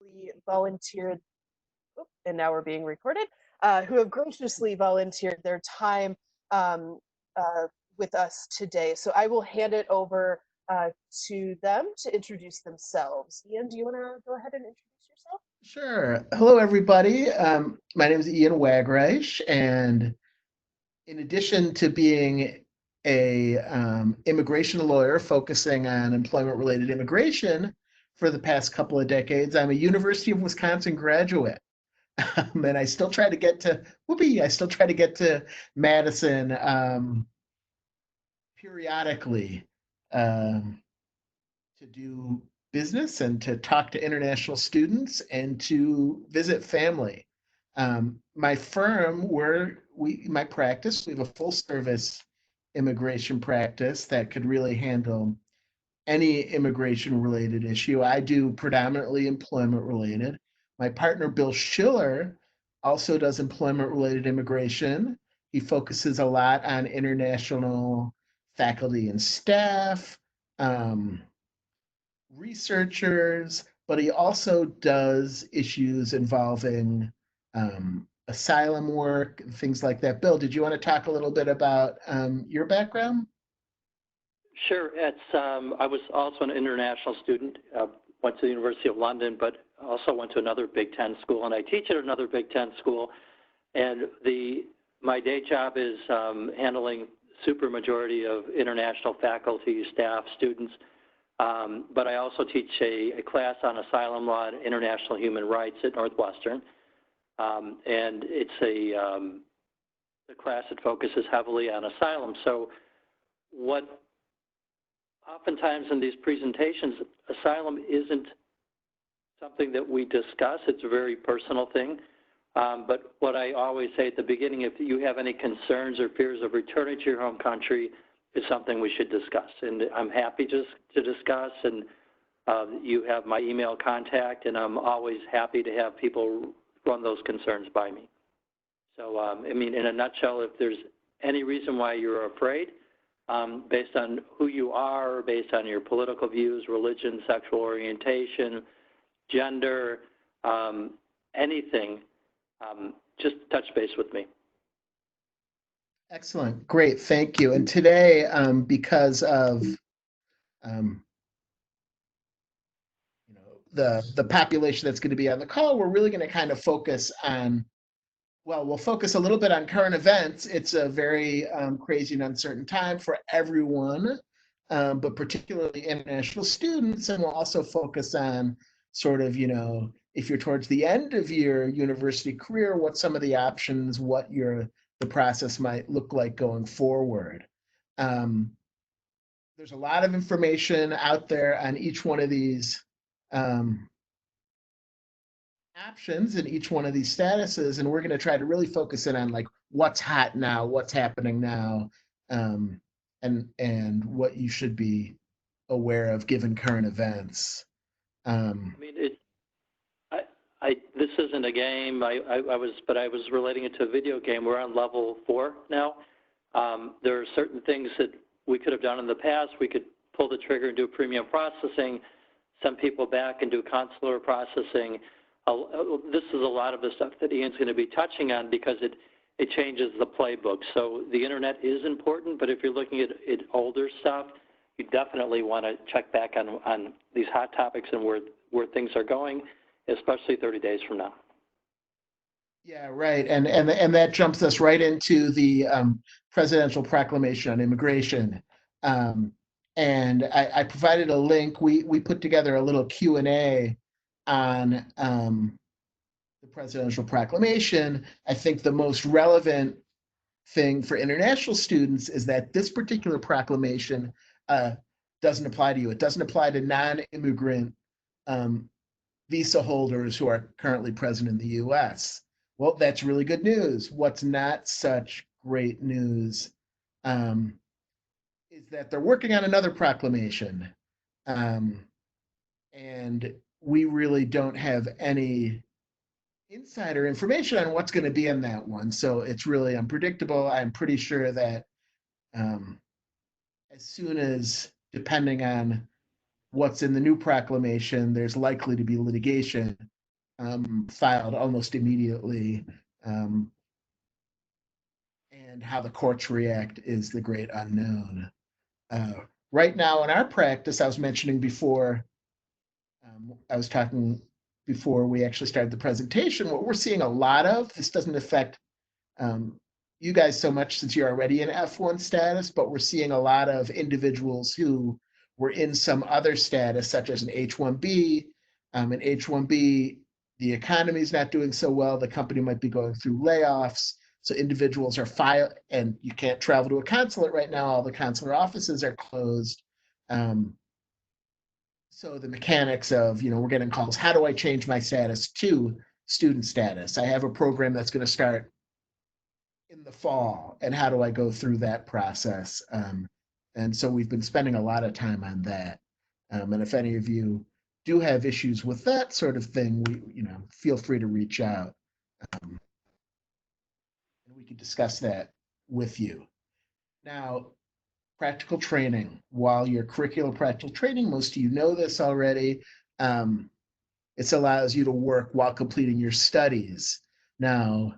graciously volunteered, and now we're being recorded, who have graciously volunteered their time um, uh, with us today. So I will hand it over to them to introduce themselves. Ian, do you want to go ahead and introduce yourself? Sure. Hello, everybody. My name is Ian Wagreich, and in addition to being a immigration lawyer focusing on employment-related immigration for the past couple of decades, I'm a University of Wisconsin graduate, and I still try to get to whoopee. I still try to get to Madison periodically um, to do business and to talk to international students and to visit family. My firm, my practice, we have a full service immigration practice that could really handle any immigration related issue. I do predominantly employment related. My partner, Bill Schiller, also does employment related immigration. He focuses a lot on international faculty and staff, um, researchers, but he also does issues involving asylum work, things like that. Bill, did you want to talk a little bit about your background? Sure. I was also an international student, went to the University of London, but also went to another Big Ten school, and I teach at another Big Ten school. And my day job is handling super majority of international faculty, staff, students. But I also teach a class on asylum law and international human rights at Northwestern. And it's a class that focuses heavily on asylum. So what oftentimes in these presentations, asylum isn't something that we discuss. It's a very personal thing. But what I always say at the beginning, if you have any concerns or fears of returning to your home country, is something we should discuss. And I'm happy to discuss, and you have my email contact, and I'm always happy to have people run those concerns by me. So, I mean, in a nutshell, if there's any reason why you're afraid, based on who you are, based on your political views, religion, sexual orientation, gender, anything, just touch base with me. Excellent. Great. Thank you. And today, because of the population that's going to be on the call, we're really going to kind of focus on, well, we'll focus a little bit on current events. It's a very crazy and uncertain time for everyone, but particularly international students. And we'll also focus on sort of, if you're towards the end of your university career, what some of the options, what the process might look like going forward. There's a lot of information out there on each one of these options in each one of these statuses, and we're going to try to really focus in on like what's hot now, what's happening now, and what you should be aware of given current events. I mean, this isn't a game. I was relating it to a video game. We're on level 4 now. There are certain things that we could have done in the past. We could pull the trigger and do premium processing, send people back and do consular processing. This is a lot of the stuff that Ian's going to be touching on because it changes the playbook. So the internet is important, but if you're looking at older stuff, you definitely want to check back on these hot topics and where things are going, especially 30 days from now. Yeah, right. And that jumps us right into the presidential proclamation on immigration. And I provided a link. We put together a little Q&A on the presidential proclamation. I think the most relevant thing for international students is that this particular proclamation doesn't apply to you. It doesn't apply to non-immigrant visa holders who are currently present in the US. Well, that's really good news. What's not such great news is that they're working on another proclamation. And we really don't have any insider information on what's going to be in that one. So it's really unpredictable. I'm pretty sure that as soon as, depending on what's in the new proclamation, there's likely to be litigation filed almost immediately. And how the courts react is the great unknown. Right now in our practice, I was mentioning before, I was talking before we actually started the presentation, what we're seeing a lot of, this doesn't affect you guys so much since you're already in F1 status, but we're seeing a lot of individuals who were in some other status, such as an H-1B. An H-1B, the economy is not doing so well. The company might be going through layoffs. So individuals are and you can't travel to a consulate right now. All the consular offices are closed. So the mechanics of, we're getting calls, how do I change my status to student status? I have a program that's going to start in the fall, and how do I go through that process? And so we've been spending a lot of time on that. And if any of you do have issues with that sort of thing, feel free to reach out. And we can discuss that with you. Now, practical training. While your curricular practical training, most of you know this already, it allows you to work while completing your studies. Now,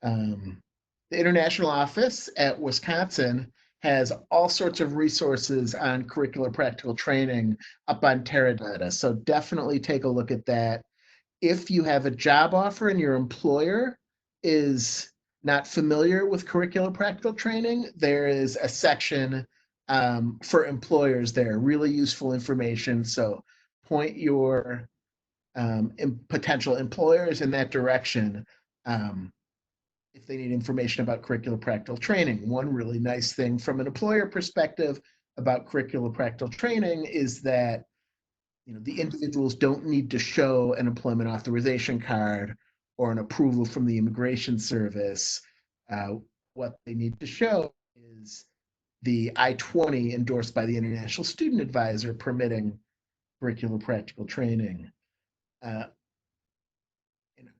the International Office at Wisconsin has all sorts of resources on curricular practical training up on Teradata. So definitely take a look at that. If you have a job offer and your employer is not familiar with curricular practical training, there is a section for employers there, really useful information. So point your potential employers in that direction. If they need information about curricular practical training. One really nice thing from an employer perspective about curricular practical training is that the individuals don't need to show an employment authorization card or an approval from the Immigration Service. What they need to show is the I-20 endorsed by the International Student Advisor permitting curricular practical training. In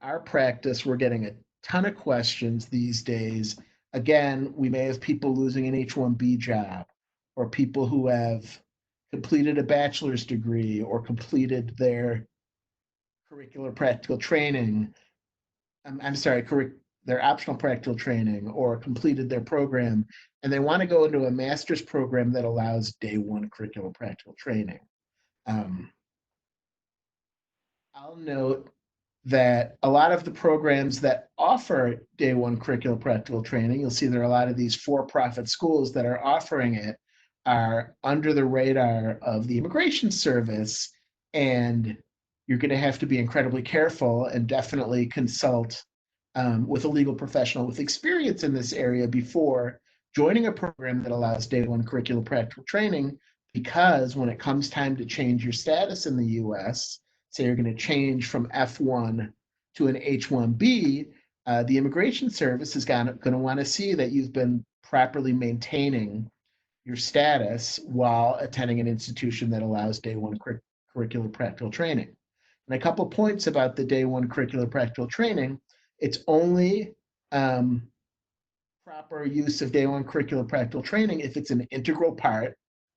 our practice, we're getting a ton of questions these days. Again, we may have people losing an H-1B job, or people who have completed a bachelor's degree or completed their curricular practical training. I'm sorry, their optional practical training, or completed their program, and they want to go into a master's program that allows day one curricular practical training. I'll note that a lot of the programs that offer day one curricular practical training, you'll see there are a lot of these for-profit schools that are offering it, are under the radar of the Immigration Service, and you're going to have to be incredibly careful and definitely consult with a legal professional with experience in this area before joining a program that allows day one curricular practical training, because when it comes time to change your status in the US, say you're going to change from F1 to an H-1B, the Immigration Service is going to want to see that you've been properly maintaining your status while attending an institution that allows day one curricular practical training. And a couple points about the day one curricular practical training: it's only proper use of day one curricular practical training if it's an integral part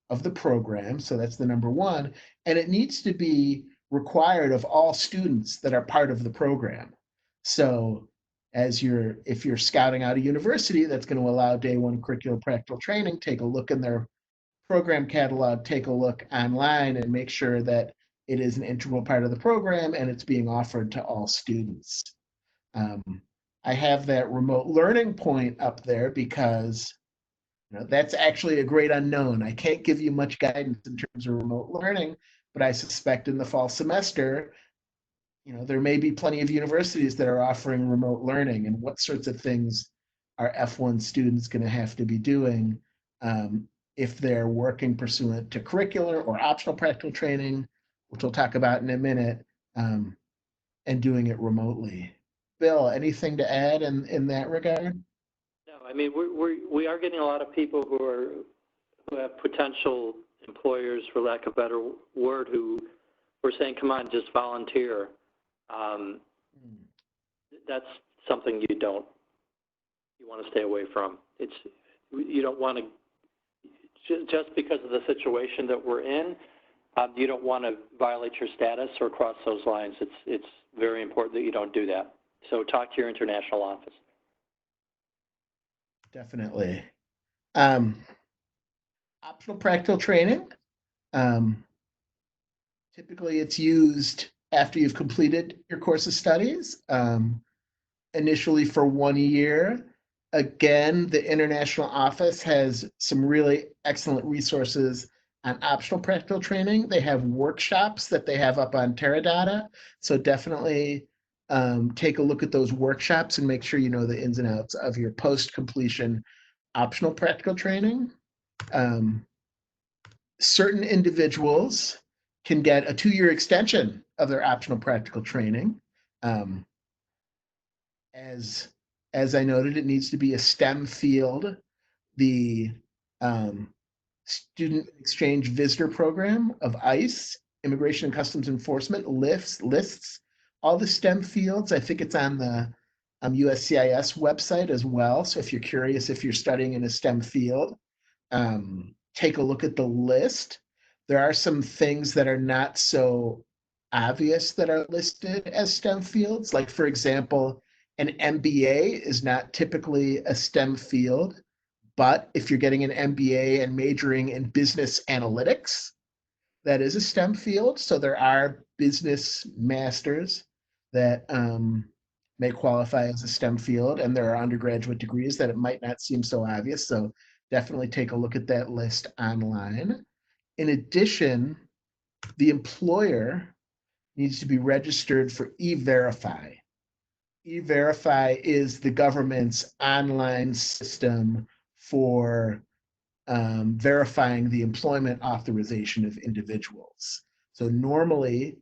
of the program. So that's the number one. And it needs to be required of all students that are part of the program. So if you're scouting out a university that's going to allow day one curricular practical training, take a look in their program catalog, take a look online, and make sure that it is an integral part of the program and it's being offered to all students. I have that remote learning point up there because that's actually a great unknown. I can't give you much guidance in terms of remote learning, but I suspect in the fall semester, there may be plenty of universities that are offering remote learning, and what sorts of things are F1 students going to have to be doing if they're working pursuant to curricular or optional practical training, which we'll talk about in a minute, and doing it remotely. Bill, anything to add in that regard? No, I mean, we are getting a lot of people who have potential employers, for lack of a better word, who are saying, come on, just volunteer. That's something you want to stay away from. You don't want to, just because of the situation that we're in, You don't want to violate your status or cross those lines. It's very important that you don't do that. So talk to your international office. Definitely. Optional practical training. Typically, it's used after you've completed your course of studies, initially for 1 year. Again, the international office has some really excellent resources on optional practical training. They have workshops that they have up on Teradata. So definitely take a look at those workshops and make sure you know the ins and outs of your post-completion optional practical training. Certain individuals can get a 2-year extension of their optional practical training. As I noted, it needs to be a STEM field. The Student Exchange Visitor Program of ICE, Immigration and Customs Enforcement, lists all the STEM fields. I think it's on the USCIS website as well. So if you're curious if you're studying in a STEM field, take a look at the list. There are some things that are not so obvious that are listed as STEM fields. Like, for example, an MBA is not typically a STEM field, but if you're getting an MBA and majoring in business analytics, that is a STEM field. So there are business masters that may qualify as a STEM field, and there are undergraduate degrees that it might not seem so obvious. So definitely take a look at that list online. In addition, the employer needs to be registered for E-Verify. E-Verify is the government's online system for verifying the employment authorization of individuals. So normally,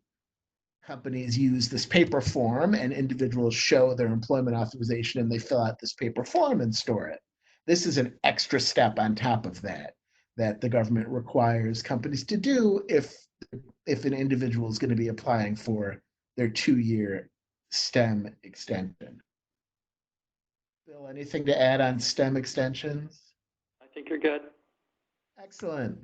companies use this paper form and individuals show their employment authorization and they fill out this paper form and store it. This is an extra step on top of that the government requires companies to do if an individual is going to be applying for their 2-year STEM extension. Bill, anything to add on STEM extensions? I think you're good. Excellent.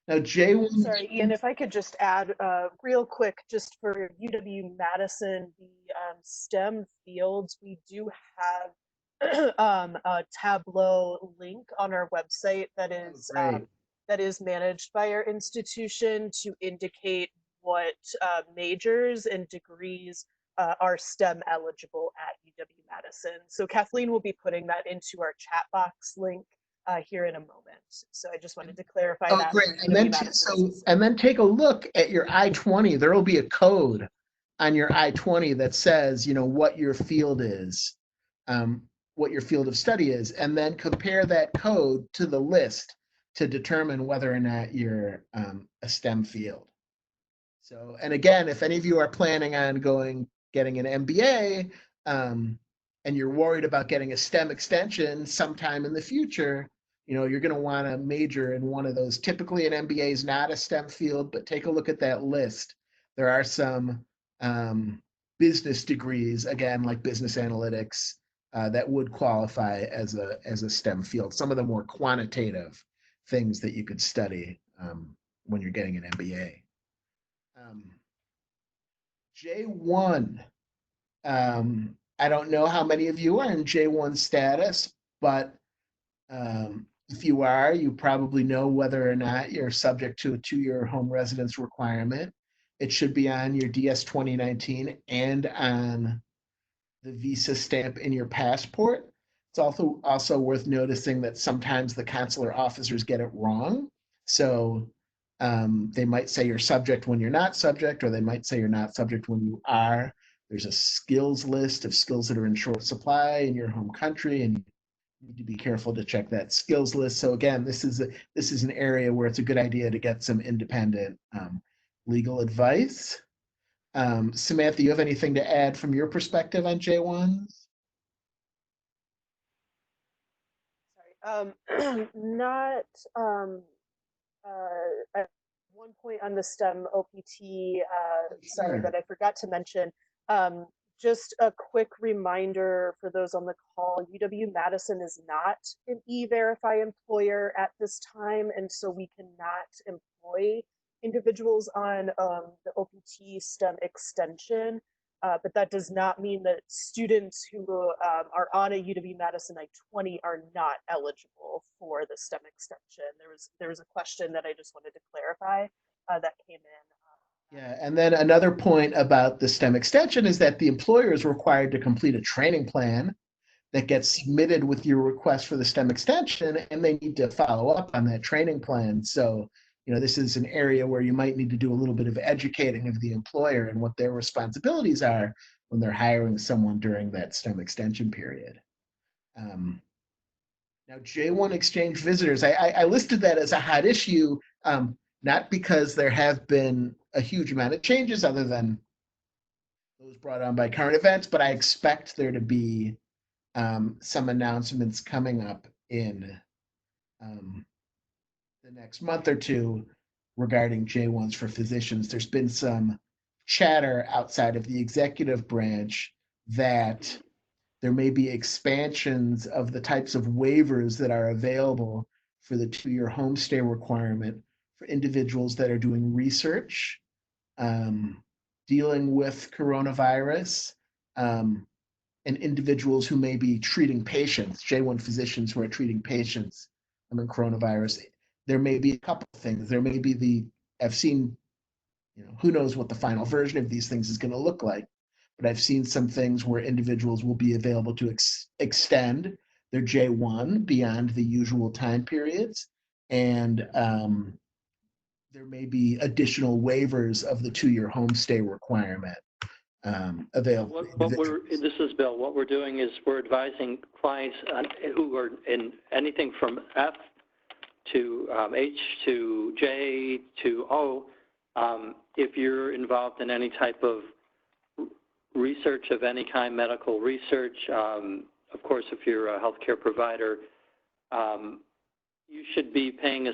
Now, J1. Sorry, Ian, if I could just add real quick, just for UW-Madison, the STEM fields, we do have a Tableau link on our website that is managed by our institution to indicate what majors and degrees are STEM eligible at UW-Madison. So Kathleen will be putting that into our chat box link here in a moment. So I just wanted to clarify that. Great. And then take a look at your I-20. There will be a code on your I-20 that says, what your field is, what your field of study is, and then compare that code to the list to determine whether or not you're a STEM field. So, and again, if any of you are planning on getting an MBA, and you're worried about getting a STEM extension sometime in the future, you're going to want to major in one of those. Typically, an MBA is not a STEM field, but take a look at that list. There are some business degrees, again, like business analytics, that would qualify as a STEM field. Some of the more quantitative things that you could study when you're getting an MBA. J1. I don't know how many of you are in J1 status, but if you are, you probably know whether or not you're subject to a 2-year home residence requirement. It should be on your DS 2019 and on the visa stamp in your passport. It's also worth noticing that sometimes the consular officers get it wrong. So they might say you're subject when you're not subject, or they might say you're not subject when you are. There's a skills list of skills that are in short supply in your home country, and you need to be careful to check that skills list. So again, this is an area where it's a good idea to get some independent legal advice. Samantha, you have anything to add from your perspective on J1s? Sorry, not at one point on the STEM OPT, sorry, that I forgot to mention. just a quick reminder for those on the call, UW-Madison is not an E-Verify employer at this time, and so we cannot employ individuals on the OPT STEM extension. But that does not mean that students who are on a UW-Madison I-20 are not eligible for the STEM extension. There was a question that I just wanted to clarify that came in. Yeah, and then another point about the STEM extension is that the employer is required to complete a training plan that gets submitted with your request for the STEM extension, and they need to follow up on that training plan. So, this is an area where you might need to do a little bit of educating of the employer and what their responsibilities are when they're hiring someone during that STEM extension period. Now, J1 exchange visitors, I listed that as a hot issue, not because there have been a huge amount of changes other than those brought on by current events, but I expect there to be some announcements coming up in the next month or two regarding J1s for physicians. There's been some chatter outside of the executive branch that there may be expansions of the types of waivers that are available for the 2-year homestay requirement for individuals that are doing research, dealing with coronavirus, and individuals who may be treating patients, J1 physicians who are treating patients in coronavirus. There may be a couple of things. There may be I've seen, who knows what the final version of these things is going to look like, but I've seen some things where individuals will be available to extend their J1 beyond the usual time periods. And there may be additional waivers of the 2-year homestay requirement available. This is Bill. What we're doing is we're advising clients who are in anything from F to H to J to O. If you're involved in any type of research of any kind, medical research, of course, if you're a healthcare provider, you should be paying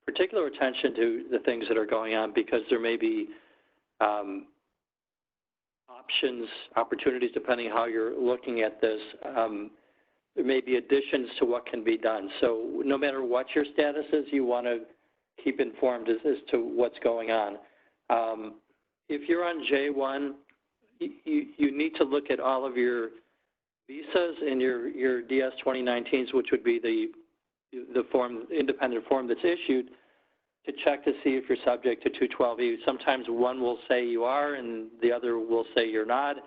particular attention to the things that are going on, because there may be opportunities, depending how you're looking at this. There may be additions to what can be done. So no matter what your status is, you want to keep informed as to what's going on. If you're on J1, you need to look at all of your visas and your DS 2019s, which would be the independent form that's issued, to check to see if you're subject to 212E. Sometimes one will say you are and the other will say you're not.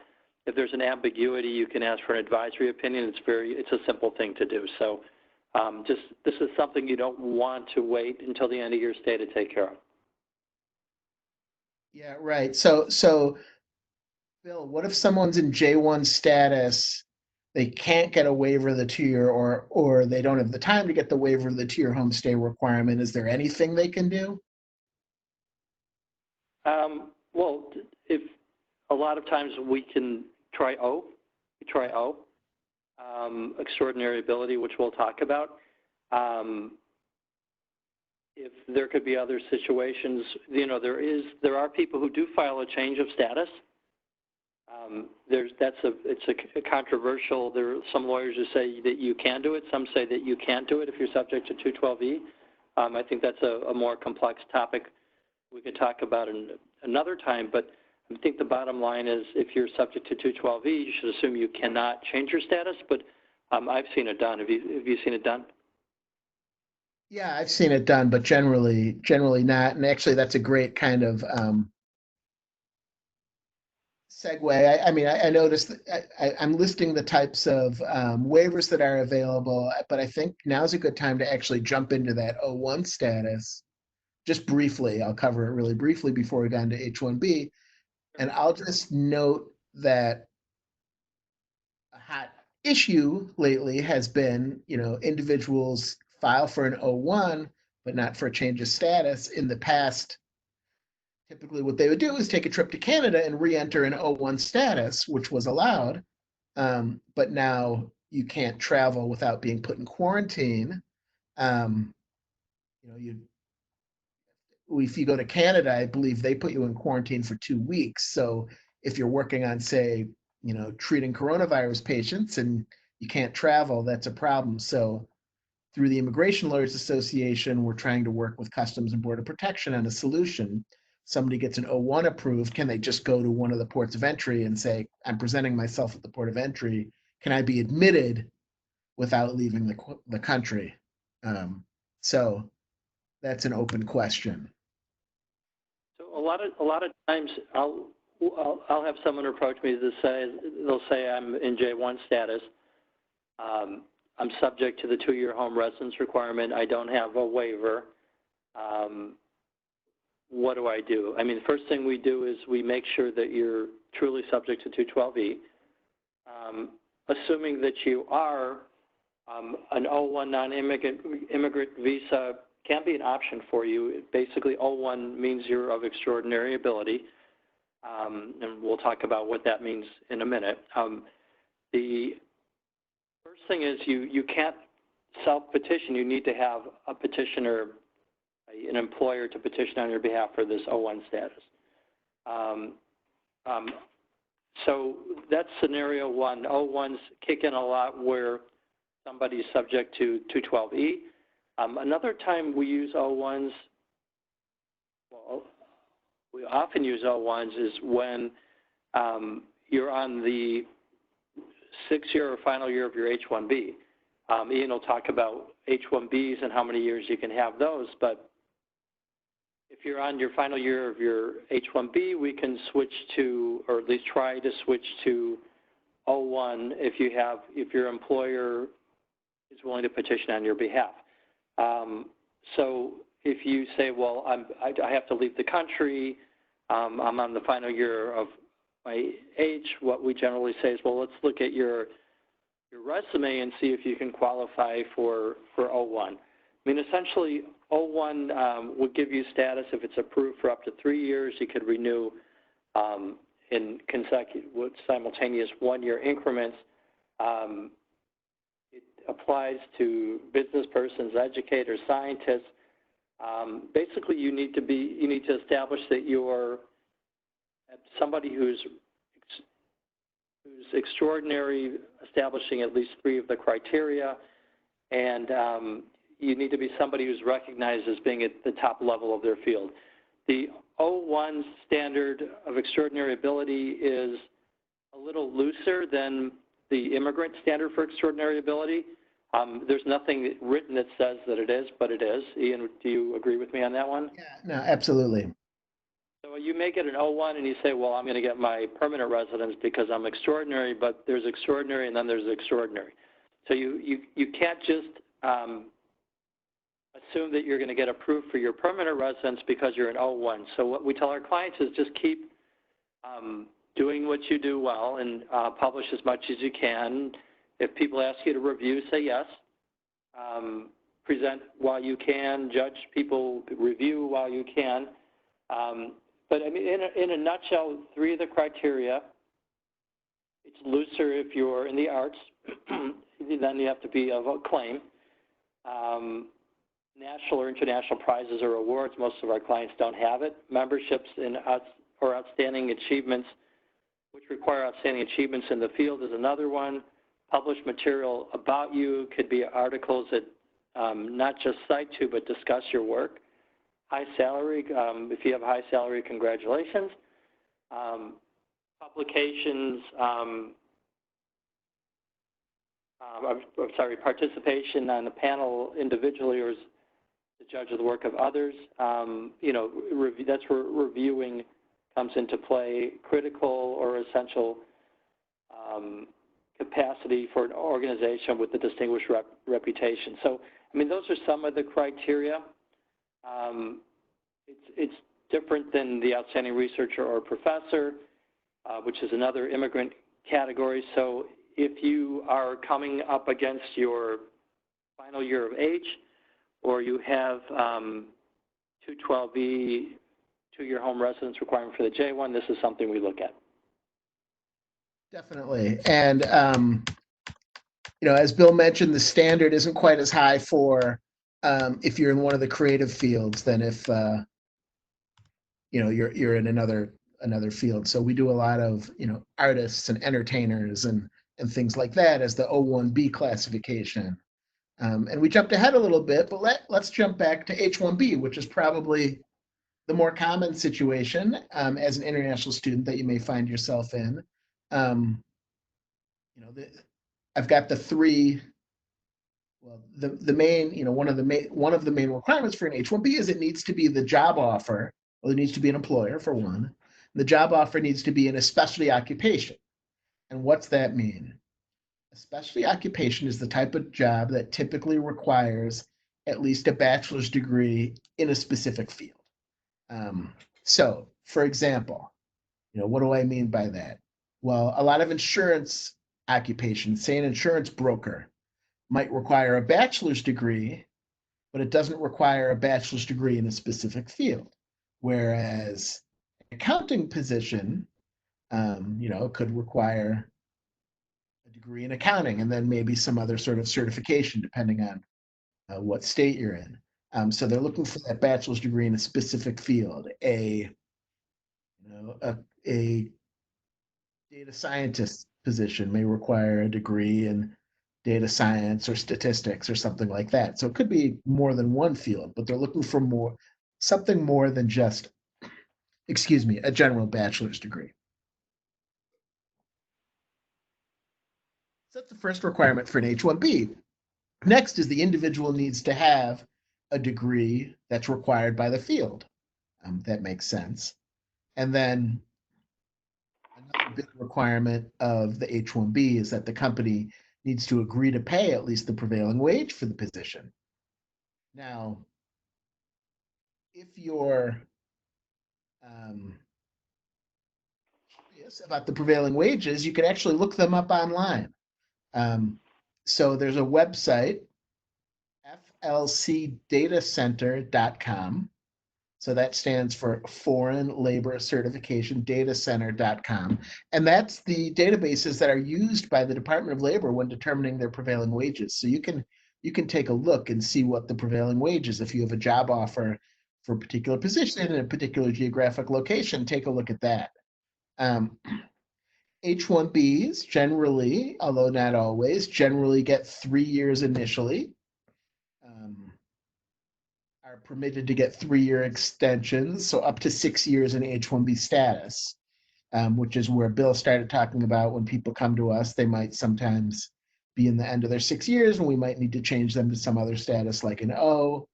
If there's an ambiguity, you can ask for an advisory opinion. It's a simple thing to do. So this is something you don't want to wait until the end of your stay to take care of. Yeah, right. So Bill, what if someone's in J1 status, they can't get a waiver of the 2-year, or they don't have the time to get the waiver of the 2-year homestay requirement? Is there anything they can do? Well, if a lot of times we can try O, extraordinary ability, which we'll talk about. If there could be other situations, there are people who do file a change of status. It's a controversial. There are some lawyers who say that you can do it. Some say that you can't do it if you're subject to 212E. I think that's a more complex topic we could talk about another time. But I think the bottom line is, if you're subject to 212E, you should assume you cannot change your status. But I've seen it done. Have you seen it done? Yeah, I've seen it done, but generally not. And actually, that's a great kind of segue. I noticed that I'm listing the types of waivers that are available, but I think now's a good time to actually jump into that O1 status. Just briefly, I'll cover it really briefly before we go into H1B. And I'll just note that a hot issue lately has been, individuals file for an O1, but not for a change of status. In the past, typically what they would do is take a trip to Canada and re-enter an O1 status, which was allowed. But now you can't travel without being put in quarantine. If you go to Canada, I believe they put you in quarantine for 2 weeks. So if you're working on, say, treating coronavirus patients and you can't travel, that's a problem. So through the Immigration Lawyers Association, we're trying to work with Customs and Border Protection on a solution. Somebody gets an O1 approved, can they just go to one of the ports of entry and say, I'm presenting myself at the port of entry, can I be admitted without leaving the country? So that's an open question. So a lot of times I'll have someone approach me to say, they'll say I'm in J1 status. I'm subject to the 2-year home residence requirement. I don't have a waiver. What do I do? I mean, the first thing we do is we make sure that you're truly subject to 212E. Assuming that you are, an O1 non-immigrant visa can be an option for you. Basically, O1 means you're of extraordinary ability, and we'll talk about what that means in a minute. The first thing is you can't self-petition. You need to have a petitioner, an employer, to petition on your behalf for this O1 status. So that's scenario one. O1s kick in a lot where somebody's subject to 212E. Another time we use O1s, well, we often use O1s is when you're on the 6th year or final year of your H-1B. Ian will talk about H-1Bs and how many years you can have those, but if you're on your final year of your H-1B, we can switch to, or at least try to switch to O1 if your employer is willing to petition on your behalf. So if you say, well, I have to leave the country, I'm on the final year of my H, what we generally say is, well, let's look at your resume and see if you can qualify for O1. I mean, essentially, O1 would give you status if it's approved for up to 3 years. You could renew in consecutive, simultaneous 1-year increments. It applies to business persons, educators, scientists. Basically, you need to establish that you're somebody who's extraordinary, establishing at least 3 of the criteria, and you need to be somebody who's recognized as being at the top level of their field. The O1 standard of extraordinary ability is a little looser than the immigrant standard for extraordinary ability. There's nothing written that says that it is, but it is. Ian, do you agree with me on that one? Yeah, no, absolutely. So you may get an O1 and you say, well, I'm going to get my permanent residence because I'm extraordinary, but there's extraordinary and then there's extraordinary. So you can't just assume that you're going to get approved for your permanent residence because you're an O1. So what we tell our clients is just keep doing what you do well and publish as much as you can. If people ask you to review, say yes. Present while you can, judge people, review while you can. But I mean, in a nutshell, 3 of the criteria. It's looser if you're in the arts. Then you have to be of a claim. National or international prizes or awards, most of our clients don't have it. Memberships in or outstanding achievements, which require outstanding achievements in the field, is another one. Published material about you could be articles that not just cite you, but discuss your work. High salary, if you have a high salary, congratulations. Publications, participation on the panel individually or as the judge of the work of others. That's where reviewing comes into play. Critical or essential capacity for an organization with a distinguished reputation. So, I mean, those are some of the criteria. It's different than the outstanding researcher or professor, which is another immigrant category. So if you are coming up against your final year of H, or you have 212B, 2-year home residence requirement for the J1, this is something we look at. Definitely. And, as Bill mentioned, the standard isn't quite as high for if you're in one of the creative fields than if, you're in another another field. So we do a lot of, artists and entertainers and things like that as the O1B classification. And we jumped ahead a little bit, but let's jump back to H1B, which is probably the more common situation as an international student that you may find yourself in. I've got the three. Well, the main, one of the main requirements for an H-1B is it needs to be the job offer. Well, it needs to be an employer for one. The job offer needs to be in a specialty occupation. And what's that mean? A specialty occupation is the type of job that typically requires at least a bachelor's degree in a specific field. So, for example, what do I mean by that? Well, a lot of insurance occupations, say an insurance broker, might require a bachelor's degree, but it doesn't require a bachelor's degree in a specific field. Whereas an accounting position, could require a degree in accounting and then maybe some other sort of certification depending on what state you're in. So they're looking for that bachelor's degree in a specific field. A data scientist position may require a degree in data science or statistics or something like that. So it could be more than one field, but they're looking for something more than just, a general bachelor's degree. So that's the first requirement for an H-1B. Next is the individual needs to have a degree that's required by the field. That makes sense. And then another big requirement of the H-1B is that the company needs to agree to pay at least the prevailing wage for the position. Now, if you're curious about the prevailing wages, you can actually look them up online. So there's a website, flcdatacenter.com. So that stands for Foreign Labor Certification Datacenter.com. And that's the databases that are used by the Department of Labor when determining their prevailing wages. So you can take a look and see what the prevailing wage is. If you have a job offer for a particular position in a particular geographic location, take a look at that. H-1Bs generally, although not always, generally get 3 years initially. Are permitted to get 3-year extensions, so up to 6 years in H-1B status, which is where Bill started talking about when people come to us, they might sometimes be in the end of their 6 years and we might need to change them to some other status like an O.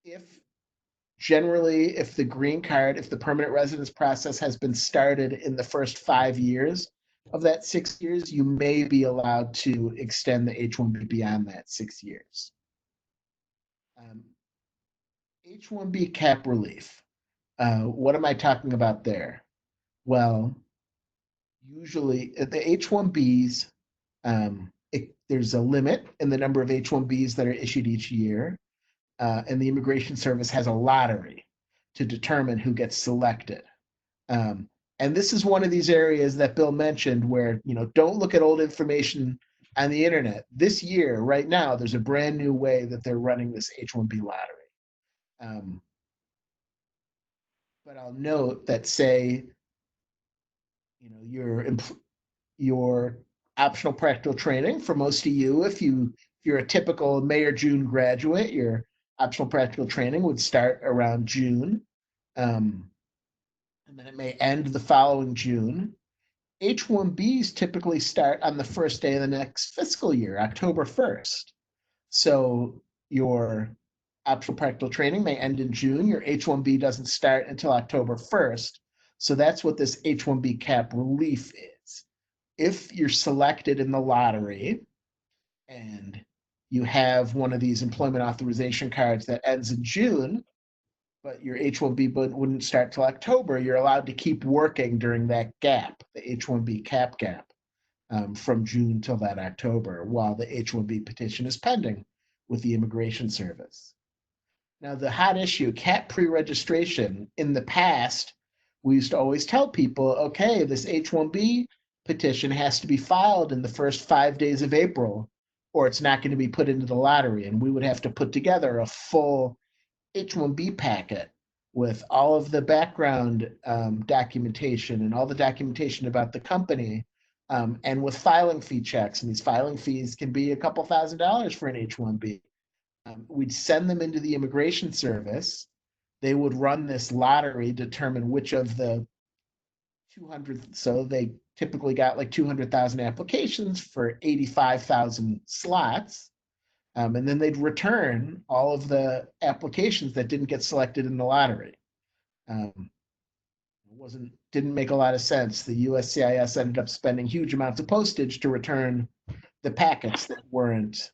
If the green card, if the permanent residence process has been started in the first 5 years of that 6 years, you may be allowed to extend the H-1B beyond that 6 years. H-1B cap relief. What am I talking about there? Well, usually the H-1Bs, there's a limit in the number of H-1Bs that are issued each year, and the Immigration Service has a lottery to determine who gets selected. And this is one of these areas that Bill mentioned where, don't look at old information on the internet. This year, right now, there's a brand new way that they're running this H-1B lottery. But I'll note that, say, your optional practical training for most of you, if you're a typical May or June graduate, your optional practical training would start around June, and then it may end the following June. H-1Bs typically start on the first day of the next fiscal year, October 1st. So your optional practical training may end in June. Your H-1B doesn't start until October 1st. So that's what this H-1B cap relief is. If you're selected in the lottery and you have one of these employment authorization cards that ends in June, but your H-1B wouldn't start till October, you're allowed to keep working during that gap, the H-1B cap gap, from June till that October, while the H-1B petition is pending with the Immigration Service. Now, the hot issue, cap pre-registration, in the past, we used to always tell people, okay, this H-1B petition has to be filed in the first 5 days of April, or it's not going to be put into the lottery. And we would have to put together a full H-1B packet with all of the background documentation and all the documentation about the company, and with filing fee checks. And these filing fees can be a couple $1,000s for an H-1B. We'd send them into the Immigration Service. They would run this lottery, determine which of the 200, so they typically got like 200,000 applications for 85,000 slots. And then they'd return all of the applications that didn't get selected in the lottery. Didn't make a lot of sense. The USCIS ended up spending huge amounts of postage to return the packets that weren't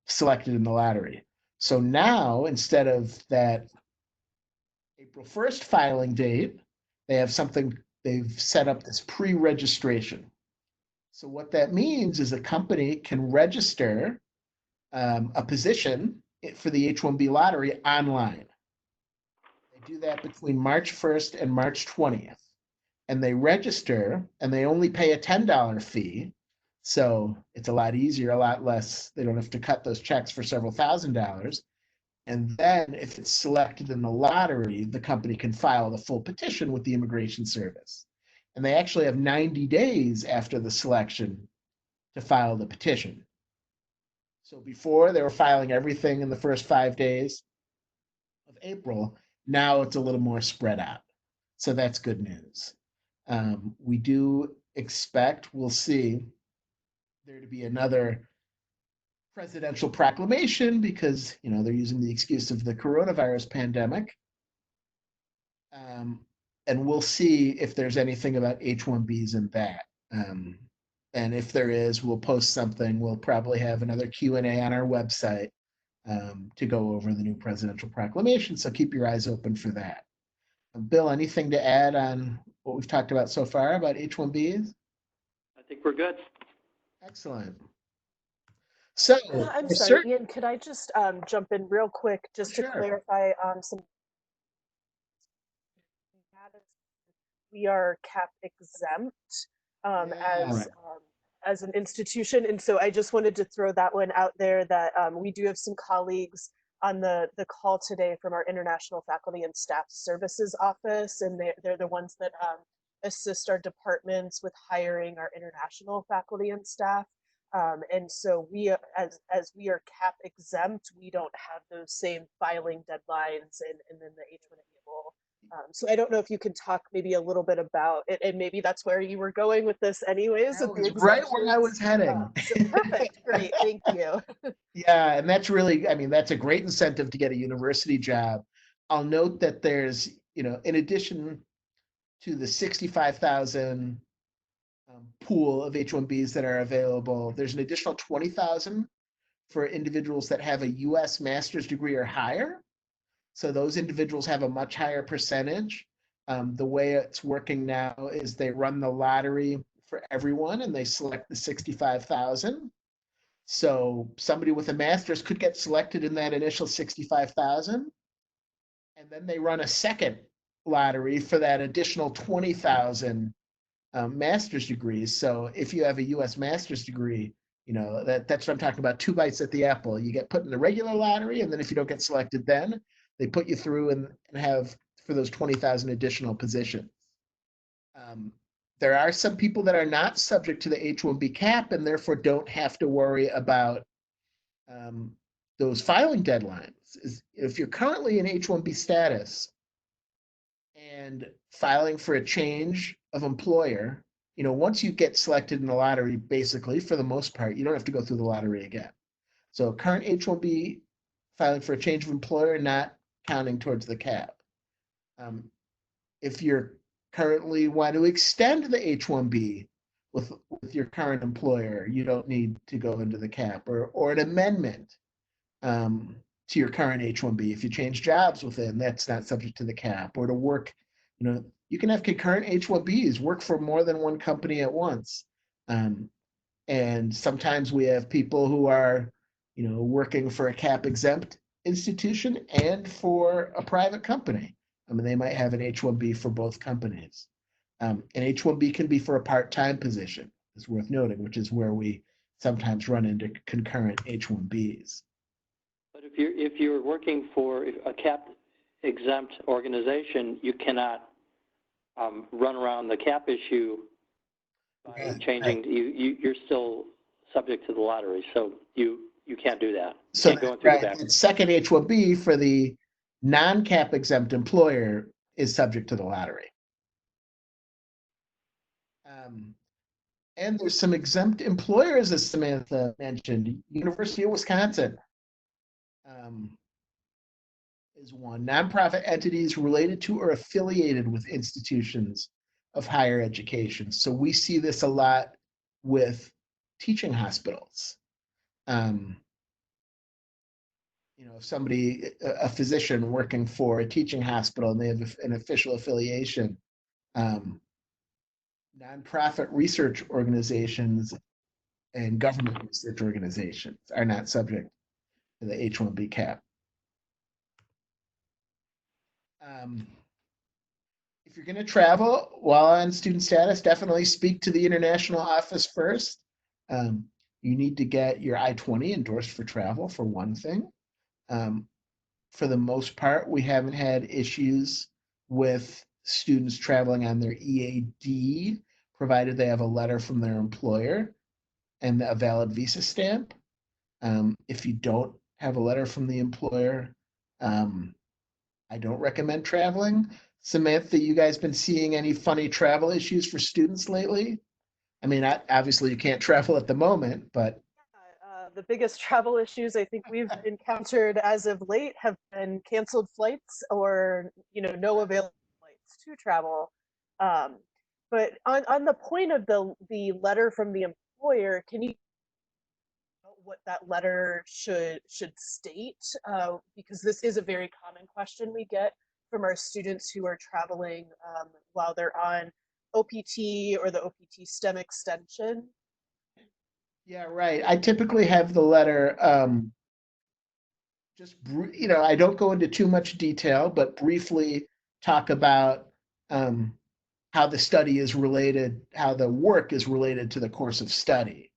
selected in the lottery. So now, instead of that April 1st filing date, they've set up this pre-registration. So what that means is a company can register a position for the H-1B lottery online. They do that between March 1st and March 20th. And they register, and they only pay a $10 fee. So it's a lot easier, a lot less. They don't have to cut those checks for several $1,000s. And then if it's selected in the lottery, the company can file the full petition with the Immigration Service. And they actually have 90 days after the selection to file the petition. So before, they were filing everything in the first 5 days of April. Now it's a little more spread out. So that's good news. We do expect, we'll see, there to be another presidential proclamation because, they're using the excuse of the coronavirus pandemic. And we'll see if there's anything about H-1Bs in that. And if there is, we'll post something. We'll probably have another Q&A on our website to go over the new presidential proclamation. So keep your eyes open for that. Bill, anything to add on what we've talked about so far about H-1Bs? I think we're good. Excellent. So I'm sorry, Ian, could I just jump in real quick just to clarify some. We are CAP exempt as an institution. And so I just wanted to throw that one out there that we do have some colleagues on the call today from our International Faculty and Staff Services Office, and they're the ones that assist our departments with hiring our international faculty and staff. And so we, as we are CAP exempt, we don't have those same filing deadlines and then the H-1B rule. So I don't know if you can talk maybe a little bit about it, and maybe that's where you were going with this anyways. That was right where I was heading. So perfect, great, thank you. Yeah, and that's really, that's a great incentive to get a university job. I'll note that there's, in addition to the 65,000 pool of H-1Bs that are available, there's an additional 20,000 for individuals that have a U.S. master's degree or higher. So those individuals have a much higher percentage. The way it's working now is they run the lottery for everyone and they select the 65,000. So somebody with a master's could get selected in that initial 65,000. And then they run a second lottery for that additional 20,000 master's degrees. So if you have a U.S. master's degree, that's what I'm talking about, 2 bites at the apple. You get put in the regular lottery, and then if you don't get selected then, they put you through and have for those 20,000 additional positions. There are some people that are not subject to the H-1B cap and therefore don't have to worry about those filing deadlines. If you're currently in H-1B status and filing for a change of employer, once you get selected in the lottery, basically, for the most part, you don't have to go through the lottery again. So current H-1B filing for a change of employer, not counting towards the cap. If you're currently want to extend the H-1B with your current employer, you don't need to go into the cap, or an amendment to your current H-1B. If you change jobs within, that's not subject to the cap. Or to work, you can have concurrent H-1Bs, work for more than one company at once. And sometimes we have people who are, working for a cap exempt institution and for a private company. They might have an H-1B for both companies. An H-1B can be for a part-time position, it's worth noting, which is where we sometimes run into concurrent H-1Bs. But if you're working for a cap exempt organization, you cannot run around the cap issue by changing. You're still subject to the lottery, so you can't do that. You So can't go in through the back. the second H-1B for the non-cap exempt employer is subject to the lottery. And there's some exempt employers, as Samantha mentioned. University of Wisconsin is one. Nonprofit entities related to or affiliated with institutions of higher education. So we see this a lot with teaching hospitals. If somebody, a physician working for a teaching hospital, and they have an official affiliation, nonprofit research organizations and government research organizations are not subject to the H-1B cap. If you're going to travel while on student status, definitely speak to the international office first. You need to get your I-20 endorsed for travel, for one thing. For the most part, we haven't had issues with students traveling on their EAD, provided they have a letter from their employer and a valid visa stamp. If you don't have a letter from the employer, I don't recommend traveling. Samantha, you guys been seeing any funny travel issues for students lately? I mean, obviously you can't travel at the moment, but the biggest travel issues I think we've encountered as of late have been canceled flights or no available flights to travel. But on the point of the letter from the employer, can you what that letter should state? Because this is a very common question we get from our students who are traveling while they're on OPT or the OPT STEM extension. yeah, right. I typically have the letter, I don't go into too much detail, but briefly talk about how the study is related, how the work is related to the course of study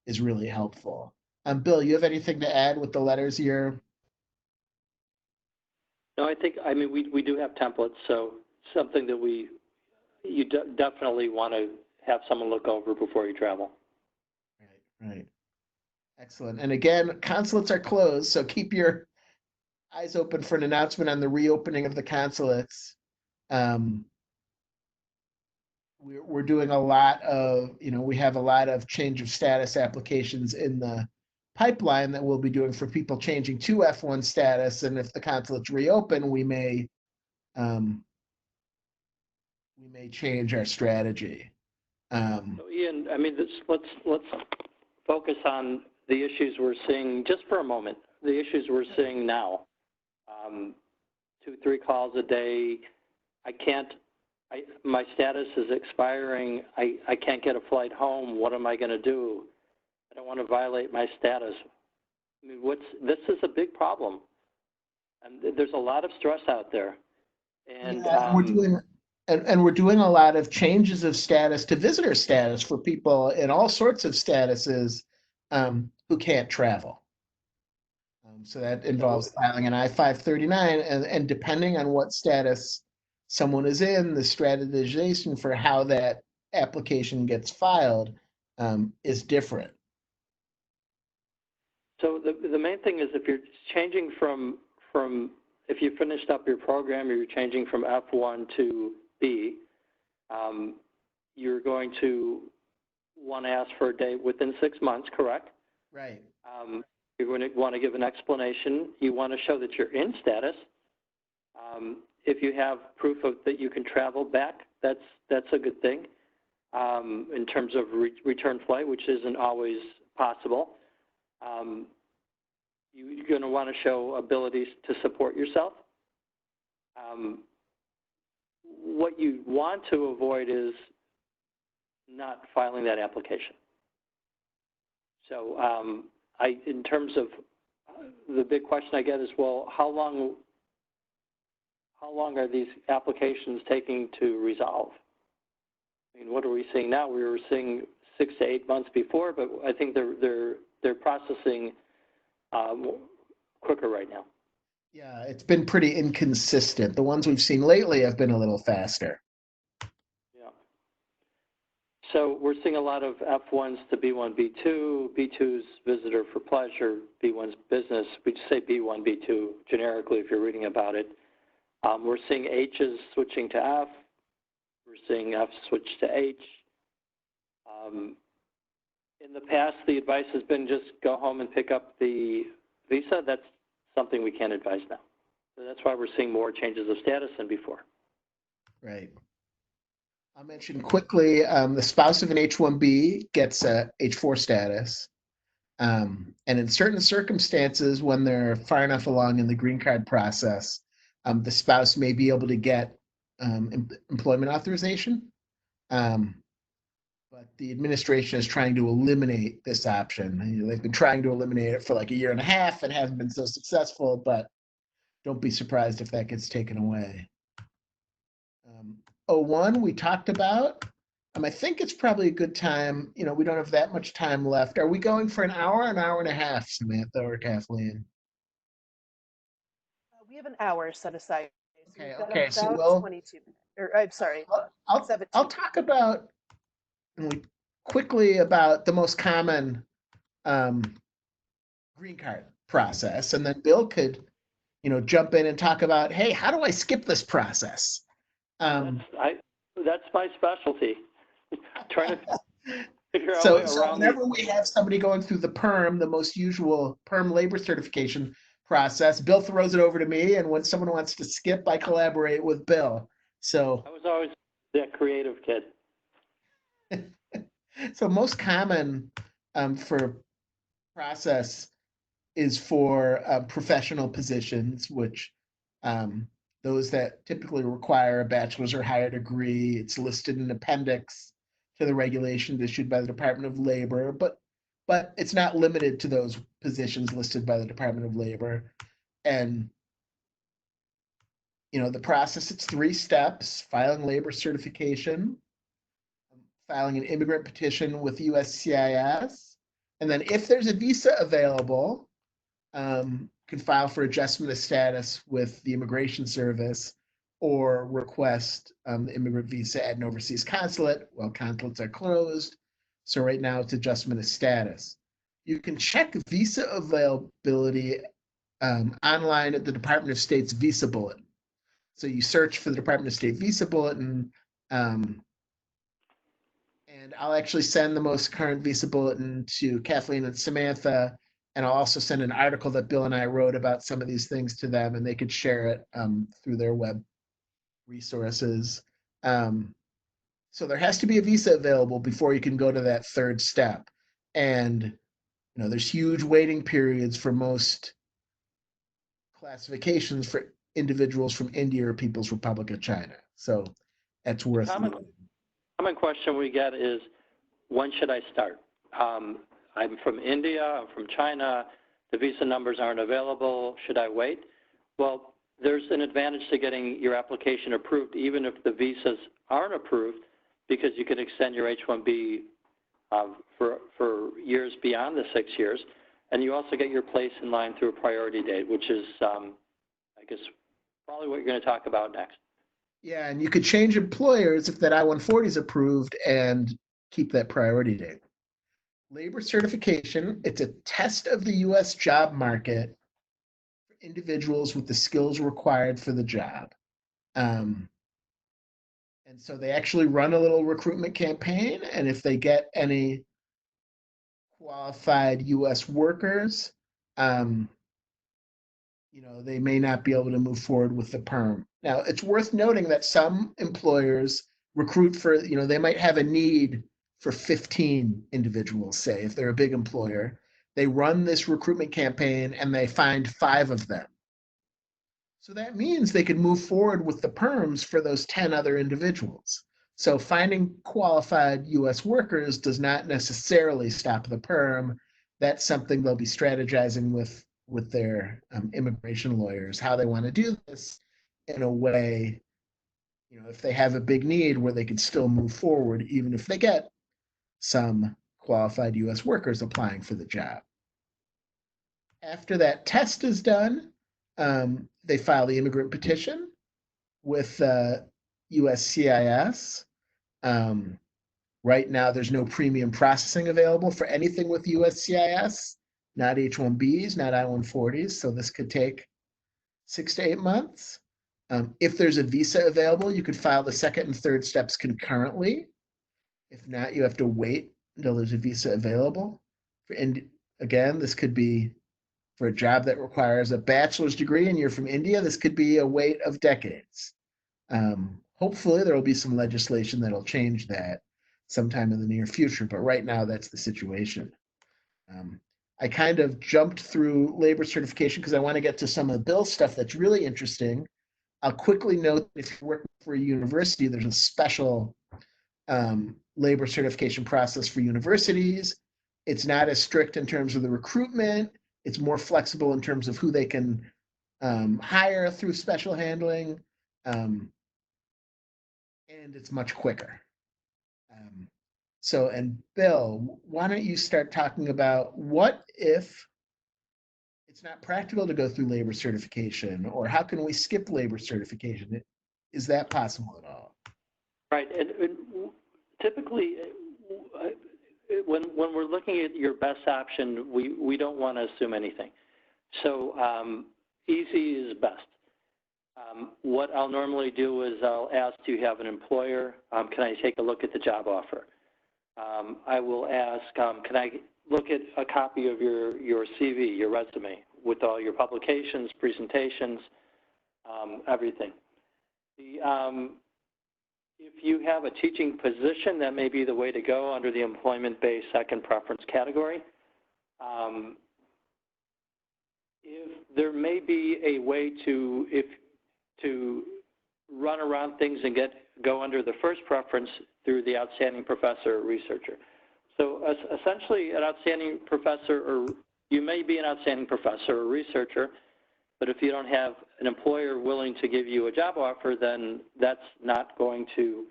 is really helpful. Bill, you have anything to add with the letters here? No, I mean, we do have templates, so something that you definitely want to have someone look over before you travel. Right. Excellent. And again, consulates are closed, so keep your eyes open for an announcement on the reopening of the consulates. We're doing a lot of, we have a lot of change of status applications in the pipeline that we'll be doing for people changing to F1 status. And if the consulates reopen, we may change our strategy. So Ian, I mean, let's focus on the issues we're seeing just for a moment. The issues we're seeing now, 2-3 calls a day. My status is expiring. I can't get a flight home. What am I going to do? I don't want to violate my status. I mean, this is a big problem, and there's a lot of stress out there. And we're doing a lot of changes of status to visitor status for people in all sorts of statuses who can't travel. So that involves filing an I-539, and depending on what status someone is in, the strategization for how that application gets filed is different. So the main thing is if you're changing from if you finished up your program, you're changing from F1 to B, you're going to want to ask for a day within 6 months, correct? Right. You're going to want to give an explanation. You want to show that you're in status. If you have proof that you can travel back, that's a good thing in terms of return flight, which isn't always possible. You're going to want to show abilities to support yourself. What you want to avoid is not filing that application. So in terms of the big question I get is, well, how long are these applications taking to resolve? I mean, what are we seeing now? We were seeing 6 to 8 months before, but I think they're processing quicker right now. Yeah, it's been pretty inconsistent. The ones we've seen lately have been a little faster. Yeah. So we're seeing a lot of F1s to B1, B2, B2's visitor for pleasure, B1's business. We just say B1, B2 generically if you're reading about it. We're seeing H's switching to F. We're seeing F switch to H. In the past, the advice has been just go home and pick up the visa. That's something we can't advise now. So that's why we're seeing more changes of status than before. Right. I'll mention quickly, the spouse of an H-1B gets a H-4 status. And in certain circumstances, when they're far enough along in the green card process, the spouse may be able to get employment authorization. But the administration is trying to eliminate this option. They've been trying to eliminate it for like a year and a half and haven't been so successful, but don't be surprised if that gets taken away. 01 we talked about. I think it's probably a good time. We don't have that much time left. Are we going for an hour and a half, Samantha or Kathleen? We have an hour set aside. So Okay, we've got okay. So about 22 minutes. Or I'm sorry, I'll 17. talk about quickly about the most common green card process, and then Bill could, jump in and talk about, hey, how do I skip this process? That's my specialty. Trying to figure out So around whenever we have somebody going through the PERM, the most usual PERM labor certification process, Bill throws it over to me, and when someone wants to skip, I collaborate with Bill. So I was always that creative kid. So most common for process is for professional positions, which those that typically require a bachelor's or higher degree. It's listed in appendix to the regulations issued by the Department of Labor, but it's not limited to those positions listed by the Department of Labor. And the process, it's 3 steps: filing labor certification, filing an immigrant petition with USCIS, and then if there's a visa available, can file for adjustment of status with the Immigration Service or request the immigrant visa at an overseas consulate. Well, consulates are closed, so right now it's adjustment of status. You can check visa availability online at the Department of State's Visa Bulletin. So you search for the Department of State Visa Bulletin, and I'll actually send the most current visa bulletin to Kathleen and Samantha, and I'll also send an article that Bill and I wrote about some of these things to them, and they could share it through their web resources. So there has to be a visa available before you can go to that 3rd step. And there's huge waiting periods for most classifications for individuals from India or People's Republic of China. So that's worth noting. Common question we get is, when should I start? I'm from India, I'm from China, the visa numbers aren't available, should I wait? Well, there's an advantage to getting your application approved even if the visas aren't approved, because you can extend your H-1B for years beyond the 6 years, and you also get your place in line through a priority date, which is, I guess, probably what you're going to talk about next. Yeah, and you could change employers if that I-140 is approved and keep that priority date. Labor certification, it's a test of the U.S. job market for individuals with the skills required for the job. And so they actually run a little recruitment campaign, and if they get any qualified U.S. workers, they may not be able to move forward with the PERM. Now, it's worth noting that some employers recruit for, they might have a need for 15 individuals, say, if they're a big employer. They run this recruitment campaign and they find 5 of them. So that means they could move forward with the PERMs for those 10 other individuals. So finding qualified U.S. workers does not necessarily stop the PERM. That's something they'll be strategizing with their immigration lawyers, how they want to do this in a way, if they have a big need where they can still move forward, even if they get some qualified U.S. workers applying for the job. After that test is done, They file the immigrant petition with USCIS. Right now, there's no premium processing available for anything with USCIS, not H-1Bs, not I-140s. So this could take 6 to 8 months. If there's a visa available, you could file the second and third steps concurrently. If not, you have to wait until there's a visa available. And again, this could be for a job that requires a bachelor's degree and you're from India. This could be a wait of decades. Hopefully, there will be some legislation that'll change that sometime in the near future. But right now, that's the situation. I kind of jumped through labor certification because I want to get to some of the bill stuff that's really interesting. I'll quickly note if you're working for a university, there's a special labor certification process for universities. It's not as strict in terms of the recruitment. It's more flexible in terms of who they can hire through special handling. And it's much quicker. And Bill, why don't you start talking about what if it's not practical to go through labor certification, or how can we skip labor certification? Is that possible at all? Right, and typically, when we're looking at your best option, we don't want to assume anything. So easy is best. What I'll normally do is I'll ask, do you have an employer? Can I take a look at the job offer? I will ask, can I look at a copy of your CV, your resume, with all your publications, presentations, everything. If you have a teaching position, that may be the way to go under the employment-based second preference category. If there may be a way to run around things and go under the first preference through the outstanding professor or researcher. So essentially, an outstanding professor, or you may be an outstanding professor or researcher, but if you don't have an employer willing to give you a job offer, then that's not going to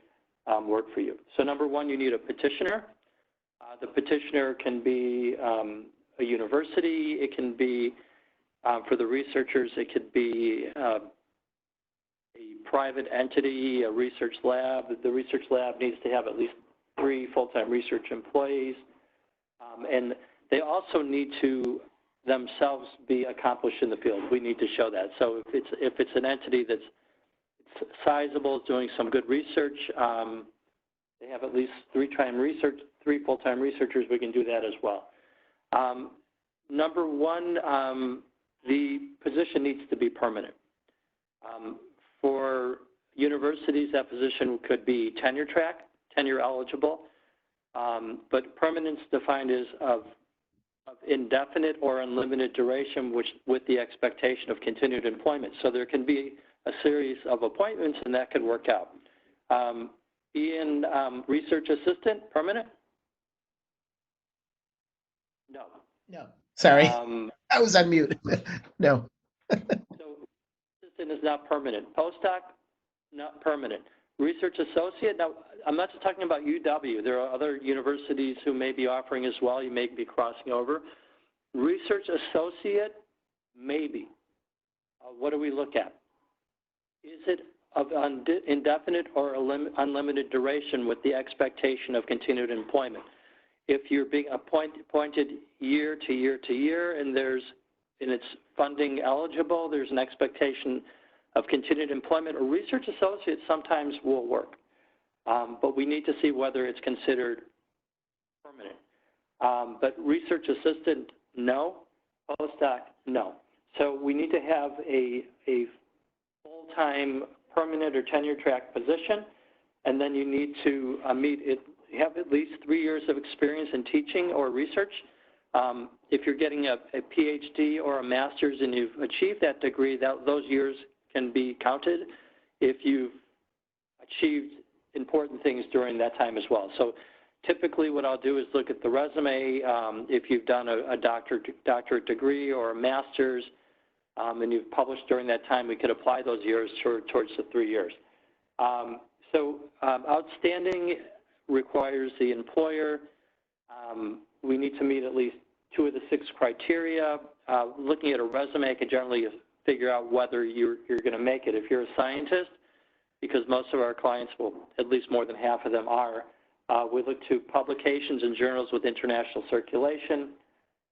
work for you. So number one, you need a petitioner. The petitioner can be a university. It can be, for the researchers, it could be a private entity, a research lab. The research lab needs to have at least 3 full-time research employees. And they also need to themselves be accomplished in the field. We need to show that. So if it's an entity that's sizable, doing some good research, they have at least 3 full-time researchers, we can do that as well. Number one, the position needs to be permanent. For universities, that position could be tenure track, tenure eligible, but permanence defined as of indefinite or unlimited duration, with the expectation of continued employment. So there can be a series of appointments, and that could work out. Ian, research assistant, permanent? No. No. Sorry, I was on mute. No. So assistant is not permanent. Postdoc, not permanent. Research associate, now I'm not just talking about UW. There are other universities who may be offering as well. You may be crossing over. Research associate, maybe. What do we look at? Is it of indefinite or unlimited duration with the expectation of continued employment? If you're being appointed year to year to year and it's funding eligible, there's an expectation of continued employment, or research associate sometimes will work. But we need to see whether it's considered permanent. But research assistant, no. Postdoc, no. So we need to have a full-time permanent or tenure track position, and then you need to have at least 3 years of experience in teaching or research. If you're getting a PhD or a master's and you've achieved that degree, those years can be counted if you've achieved important things during that time as well. So typically what I'll do is look at the resume. If you've done a doctorate degree or a master's and you've published during that time, we could apply those years towards the 3 years. Outstanding requires the employer. We need to meet at least 2 of the 6 criteria. Looking at a resume, I can generally figure out whether you're going to make it. If you're a scientist, because most of our clients, well, at least more than half of them are, we look to publications in journals with international circulation,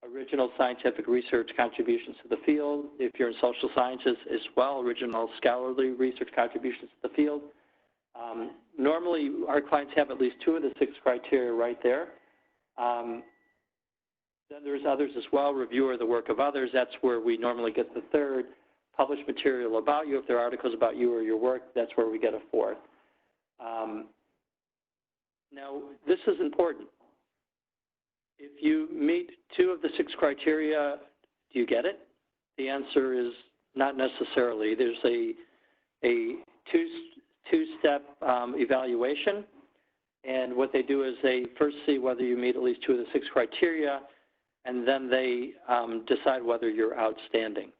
original scientific research contributions to the field. If you're in social sciences as well, original scholarly research contributions to the field. Normally, our clients have at least 2 of the 6 criteria right there. Then there's others as well, review the work of others. That's where we normally get the 3rd. Publish material about you. If there are articles about you or your work, that's where we get a 4th. Now, this is important. If you meet 2 of the 6 criteria, do you get it? The answer is not necessarily. There's a two-step evaluation, and what they do is they first see whether you meet at least 2 of the 6 criteria, and then they decide whether you're outstanding.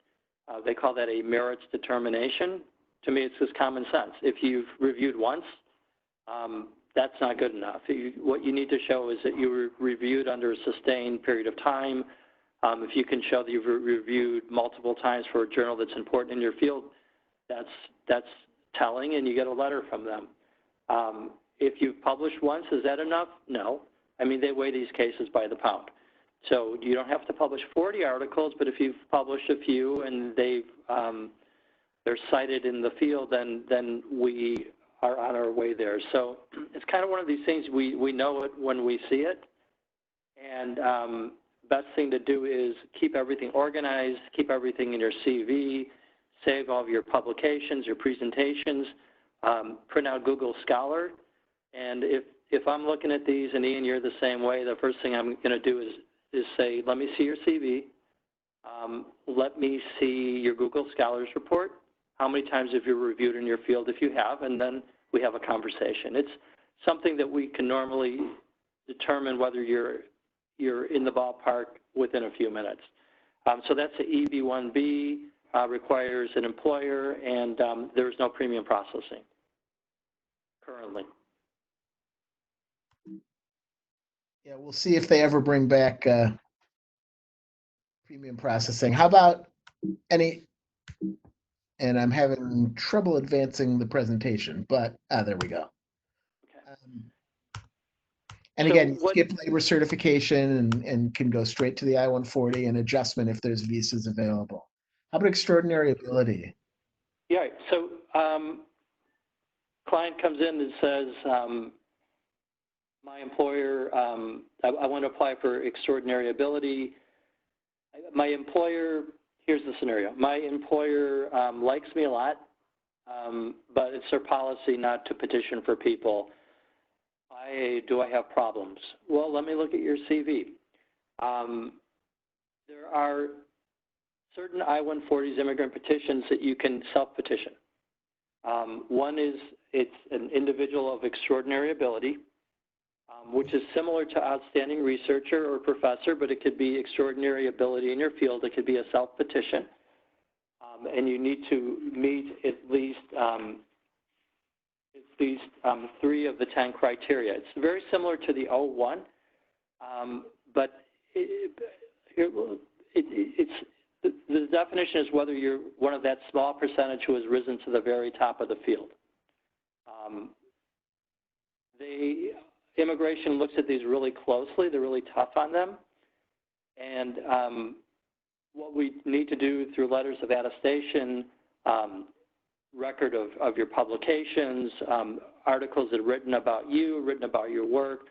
They call that a merits determination. To me, it's just common sense. If you've reviewed once, that's not good enough. What you need to show is that you were reviewed under a sustained period of time. If you can show that you've reviewed multiple times for a journal that's important in your field, that's telling, and you get a letter from them. If you've published once, is that enough? No. I mean, they weigh these cases by the pound. So you don't have to publish 40 articles, but if you've published a few and they're cited in the field, then we are on our way there. So it's kind of one of these things, we know it when we see it. And best thing to do is keep everything organized, keep everything in your CV, save all of your publications, your presentations, print out Google Scholar. And if I'm looking at these, and Ian, you're the same way, the first thing I'm going to do is say, let me see your CV. Let me see your Google Scholars report. How many times have you reviewed in your field if you have, and then we have a conversation. It's something that we can normally determine whether you're in the ballpark within a few minutes. So that's the EB1B, requires an employer, and there is no premium processing currently. Yeah, we'll see if they ever bring back premium processing. How about any, and I'm having trouble advancing the presentation, but there we go. Okay. And So again, skip labor certification and can go straight to the I-140 and adjustment if there's visas available. How about extraordinary ability? Yeah, so client comes in and says, my employer, I want to apply for extraordinary ability. My employer, here's the scenario. My employer likes me a lot, but it's their policy not to petition for people. Do I have problems? Well, let me look at your CV. There are certain I-140s, immigrant petitions, that you can self-petition. One is it's an individual of extraordinary ability, which is similar to outstanding researcher or professor, but it could be extraordinary ability in your field. It could be a self-petition. And you need to meet at least 3 of the 10 criteria. It's very similar to the O1, but the definition is whether you're one of that small percentage who has risen to the very top of the field. Immigration looks at these really closely. They're really tough on them. And what we need to do through letters of attestation, record of your publications, articles that are written about you, written about your work,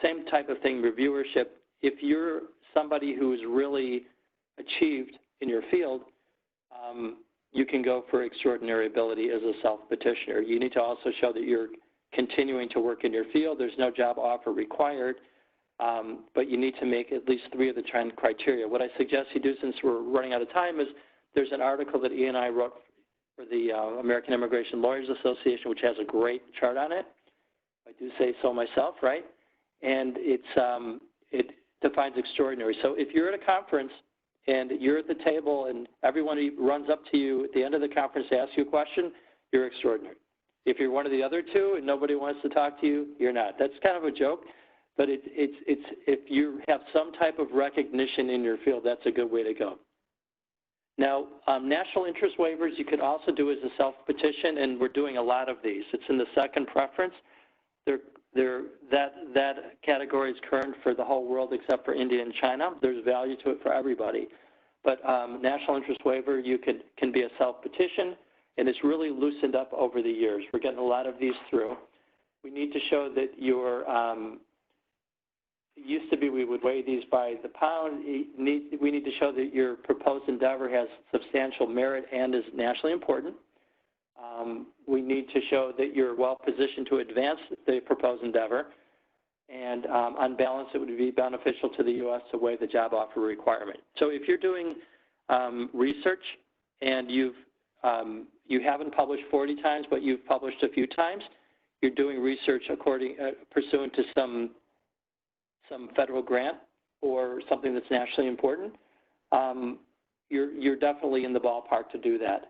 same type of thing, reviewership. If you're somebody who's really achieved in your field, you can go for extraordinary ability as a self-petitioner. You need to also show that you're continuing to work in your field. There's no job offer required, but you need to make at least 3 of the 10 criteria. What I suggest you do, since we're running out of time, is there's an article that Ian and I wrote for the American Immigration Lawyers Association, which has a great chart on it. I do say so myself, right? And it defines extraordinary. So if you're at a conference and you're at the table and everyone runs up to you at the end of the conference to ask you a question, you're extraordinary. If you're one of the other 2 and nobody wants to talk to you, you're not. That's kind of a joke, but if you have some type of recognition in your field, that's a good way to go. Now, national interest waivers you could also do as a self-petition, and we're doing a lot of these. It's in the second preference. That category is current for the whole world except for India and China. There's value to it for everybody. But national interest waiver can be a self-petition, and it's really loosened up over the years. We're getting a lot of these through. We need to show that your it used to be we would weigh these by the pound. We need to show that your proposed endeavor has substantial merit and is nationally important. We need to show that you're well positioned to advance the proposed endeavor. And on balance, it would be beneficial to the U.S. to waive the job offer requirement. So if you're doing research and you haven't published 40 times, but you've published a few times, you're doing research pursuant to some federal grant or something that's nationally important, you're definitely in the ballpark to do that.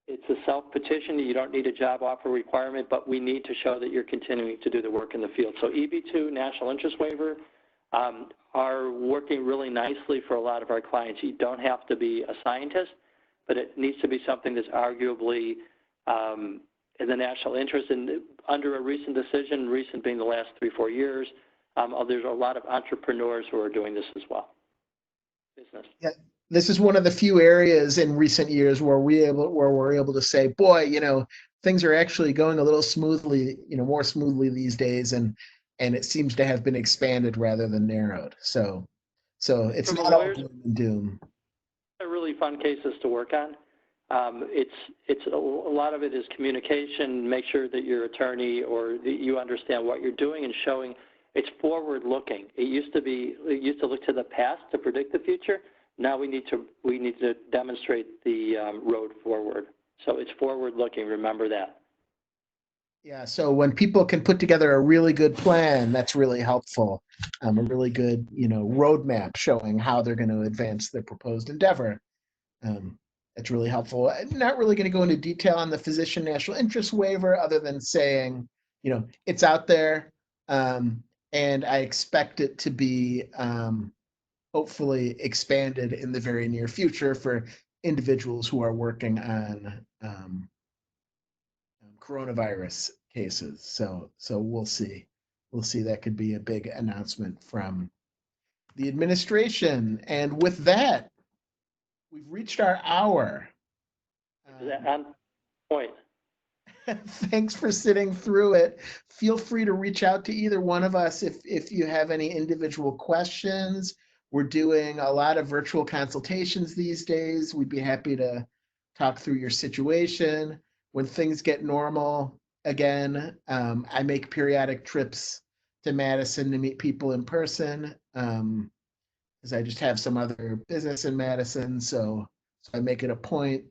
It's a self-petition. You don't need a job offer requirement, but we need to show that you're continuing to do the work in the field. So EB2, national interest waiver, are working really nicely for a lot of our clients. You don't have to be a scientist, but it needs to be something that's arguably in the national interest. And under a recent decision, recent being the last 3-4 years, there's a lot of entrepreneurs who are doing this as well. Business. Yeah, this is one of the few areas in recent years where we're able to say, boy, you know, things are actually going a little smoothly, you know, more smoothly these days, and it seems to have been expanded rather than narrowed. So it's not all gloom and doom. They're really fun cases to work on. It's a lot of it is communication. Make sure that your attorney or that you understand what you're doing and showing. It's forward-looking. It used to look to the past to predict the future. Now we need to demonstrate the road forward. So it's forward-looking. Remember that. Yeah. So when people can put together a really good plan, that's really helpful. A really good, you know, roadmap showing how they're going to advance their proposed endeavor. That's really helpful. I'm not really going to go into detail on the physician national interest waiver, other than saying, you know, it's out there. And I expect it to be hopefully expanded in the very near future for individuals who are working on coronavirus cases. So we'll see. We'll see. That could be a big announcement from the administration. And with that, we've reached our hour. Is that on point? Thanks for sitting through it. Feel free to reach out to either one of us if you have any individual questions. We're doing a lot of virtual consultations these days. We'd be happy to talk through your situation. When things get normal again, I make periodic trips to Madison to meet people in person, because I just have some other business in Madison. So I make it a point.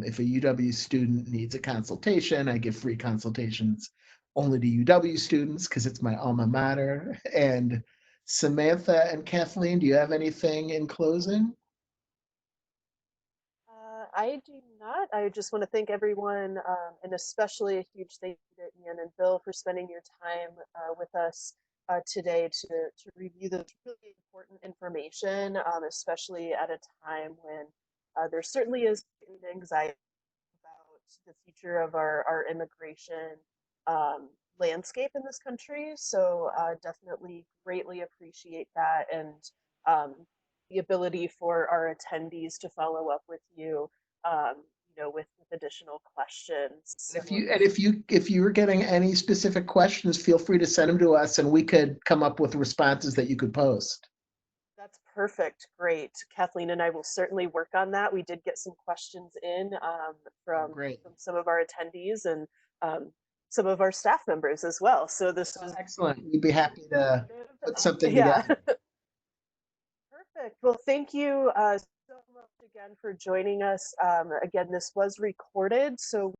If a UW student needs a consultation, I give free consultations only to UW students because it's my alma mater. And Samantha and Kathleen, do you have anything in closing? I do not. I just want to thank everyone, and especially a huge thank you to Ian and Bill for spending your time with us today to review this really important information, especially at a time when there certainly is anxiety about the future of our immigration landscape in this country. So definitely greatly appreciate that, and the ability for our attendees to follow up with you, you know, with additional questions. And if you were getting any specific questions, feel free to send them to us, and we could come up with responses that you could post. That's perfect. Great. Kathleen and I will certainly work on that. We did get some questions in from some of our attendees and some of our staff members as well. So this was excellent. We'd be happy to put something together. Perfect. Well, thank you so much again for joining us. Again, this was recorded, so